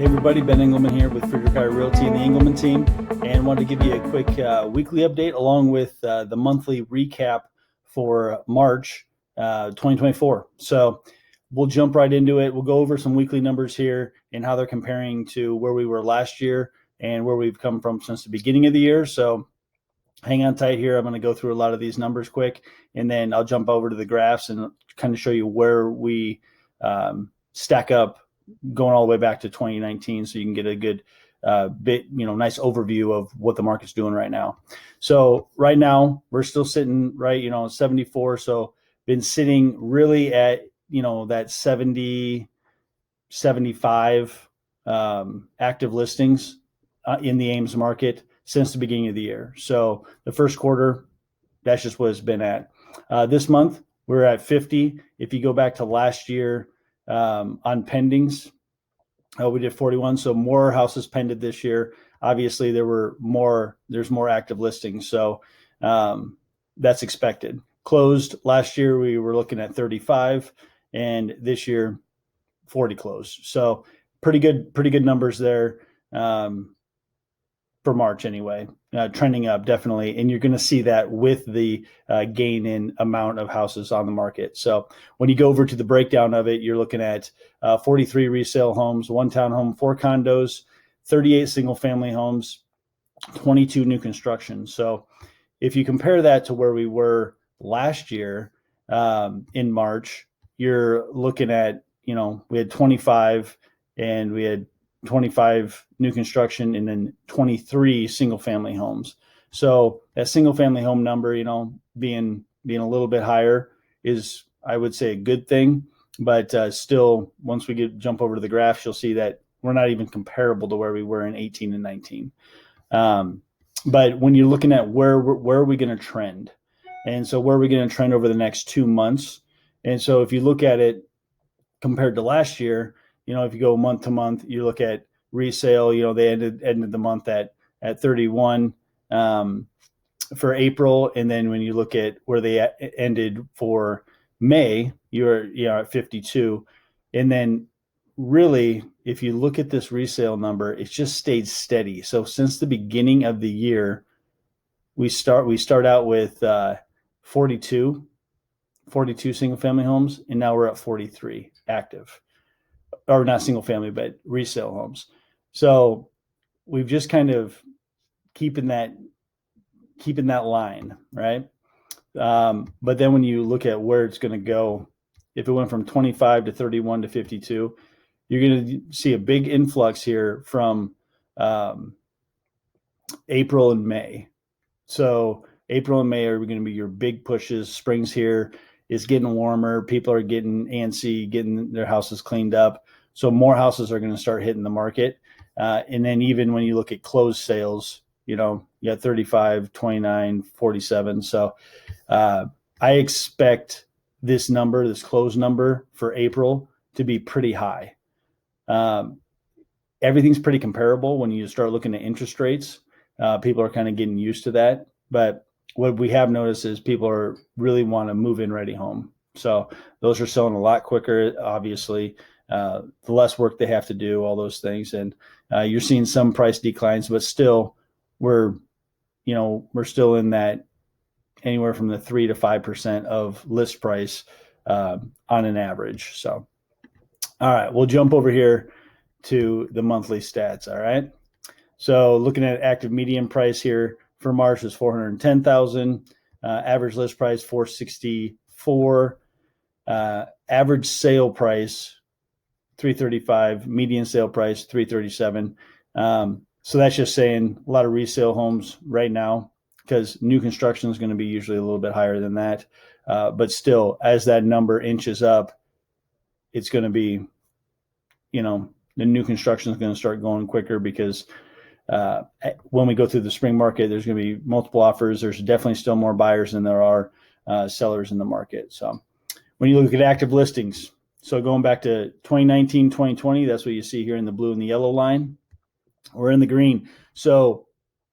Hey everybody, Ben Engelman here with Friedrich Realty and the Engelman team, and wanted to give you a quick weekly update along with the monthly recap for March 2024. So we'll jump right into it. We'll go over some weekly numbers here and how they're comparing to where we were last year and where we've come from since the beginning of the year. So hang on tight here. I'm going to go through a lot of these numbers quick, and then I'll jump over to the graphs and kind of show you where we stack up going all the way back to 2019, so you can get a good nice overview of what the market's doing right now. So right now we're still sitting right, 74. So been sitting really at, that 70, 75 active listings in the Ames market since the beginning of the year. So the first quarter, that's just what it's been at. This month we're at 50. If you go back to last year, on pendings, we did 41. So more houses pended this year. Obviously, there's more active listings. So that's expected. Closed last year, we were looking at 35, and this year 40 closed. So pretty good numbers there. For March anyway, trending up definitely. And you're going to see that with the gain in amount of houses on the market. So when you go over to the breakdown of it, you're looking at 43 resale homes, 1 townhome, 4 condos, 38 single family homes, 22 new construction. So if you compare that to where we were last year in March, you're looking at, we had 25 and we had 25 new construction and then 23 single family homes. So that single family home number, being a little bit higher is, I would say, a good thing. But still, once we jump over to the graphs, you'll see that we're not even comparable to where we were in 18 and 19. But when you're looking at where are we going to trend? And so where are we going to trend over the next 2 months? And so if you look at it compared to last year, if you go month to month, you look at resale, they ended the month at 31 for April. And then when you look at where they ended for May, you're at 52. And then really, if you look at this resale number, it's just stayed steady. So since the beginning of the year, we start out with 42 single family homes, and now we're at 43 active. Or not single family, but resale homes. So we've just kind of keeping that line, right? But then when you look at where it's going to go, if it went from 25 to 31 to 52, you're going to see a big influx here from April and May. So April and May are going to be your big pushes. Spring's here. It's getting warmer. People are getting antsy, getting their houses cleaned up. So more houses are going to start hitting the market. And then even when you look at closed sales, you got 35, 29, 47. So I expect this closed number for April to be pretty high. Everything's pretty comparable when you start looking at interest rates. People are kind of getting used to that. But what we have noticed is people really want to move in ready home. So those are selling a lot quicker, obviously. The less work they have to do, all those things. And you're seeing some price declines, but still we're still in that anywhere from the 3 to 5% of list price on an average. So, all right, we'll jump over here to the monthly stats. All right. So looking at active median price here for March is 410,000, average list price 464, average sale price 335, median sale price 337. So that's just saying a lot of resale homes right now, because new construction is going to be usually a little bit higher than that. But still, as that number inches up, it's going to be, the new construction is going to start going quicker because when we go through the spring market, there's going to be multiple offers. There's definitely still more buyers than there are sellers in the market. So when you look at active listings, so going back to 2019, 2020, that's what you see here in the blue and the yellow line. We're in the green. So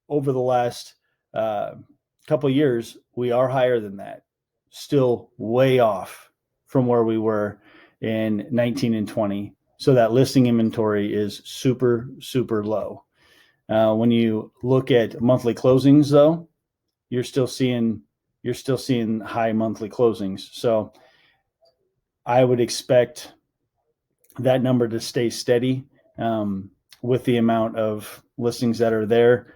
over the last couple of years, we are higher than that. Still way off from where we were in 19 and 20. So that listing inventory is super, super low. When you look at monthly closings, though, you're still seeing high monthly closings. So I would expect that number to stay steady with the amount of listings that are there.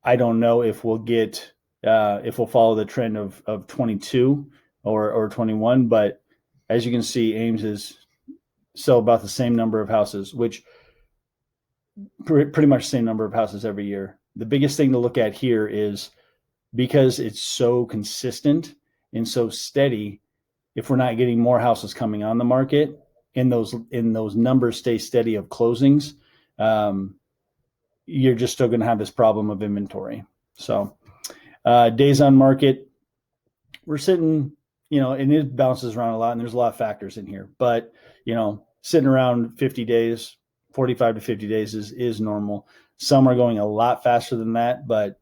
I don't know if we'll follow the trend of 22 or 21, but as you can see, Ames is still about the same number of houses, which pretty much the same number of houses every year. The biggest thing to look at here is, because it's so consistent and so steady, if we're not getting more houses coming on the market and those numbers stay steady of closings, you're just still going to have this problem of inventory. So days on market, we're sitting, and it bounces around a lot, and there's a lot of factors in here, but sitting around 50 days, 45 to 50 days is normal. Some are going a lot faster than that, but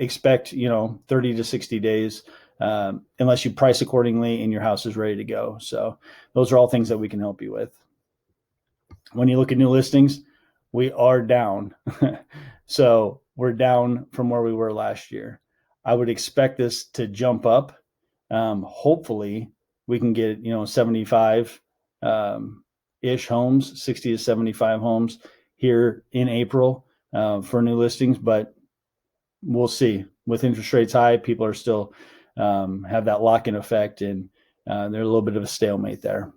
expect 30 to 60 days unless you price accordingly and your house is ready to go. So those are all things that we can help you with. When you look at new listings, we are down. So we're down from where we were last year. I would expect this to jump up. Hopefully we can get 75 ish homes, 60 to 75 homes here in April for new listings, but we'll see. With interest rates high, people are still have that lock-in effect, and there's a little bit of a stalemate there.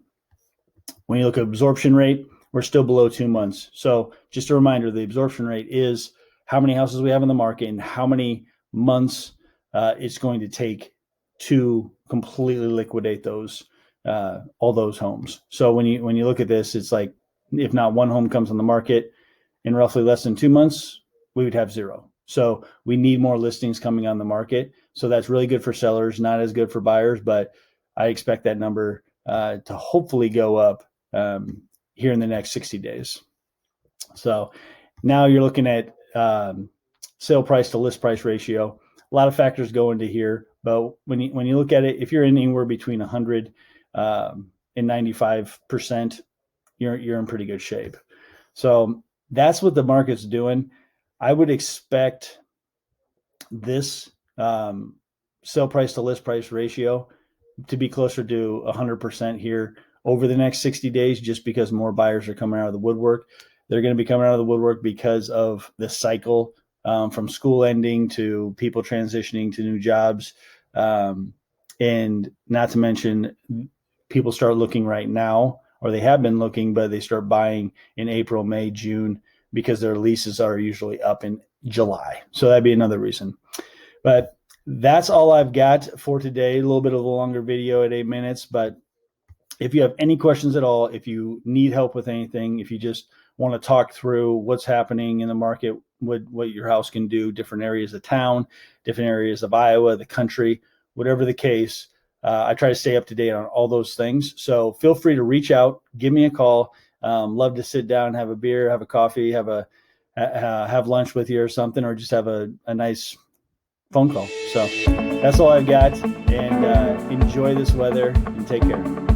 When you look at absorption rate, we're still below 2 months. So just a reminder, the absorption rate is how many houses we have in the market and how many months it's going to take to completely liquidate those all those homes. So when you look at this, it's like, if not one home comes on the market in roughly less than 2 months, we would have zero. So we need more listings coming on the market. So that's really good for sellers, not as good for buyers, but I expect that number to hopefully go up here in the next 60 days. So now you're looking at sale price to list price ratio. A lot of factors go into here, but when you look at it, if you're anywhere between 100 and 95%, you're in pretty good shape. So that's what the market's doing. I would expect this sale price to list price ratio to be closer to 100% here over the next 60 days, just because more buyers are coming out of the woodwork. They're going to be coming out of the woodwork because of the cycle from school ending to people transitioning to new jobs. And not to mention, people start looking right now, or they have been looking, but they start buying in April, May, June, because their leases are usually up in July. So that'd be another reason. But that's all I've got for today. A little bit of a longer video at 8 minutes, but if you have any questions at all, if you need help with anything, if you just want to talk through what's happening in the market, what your house can do, different areas of town, different areas of Iowa, the country, whatever the case, I try to stay up to date on all those things. So feel free to reach out, give me a call. Love to sit down, have a beer, have a coffee, have lunch with you or something, or just have a nice phone call. So that's all I've got, and enjoy this weather and take care.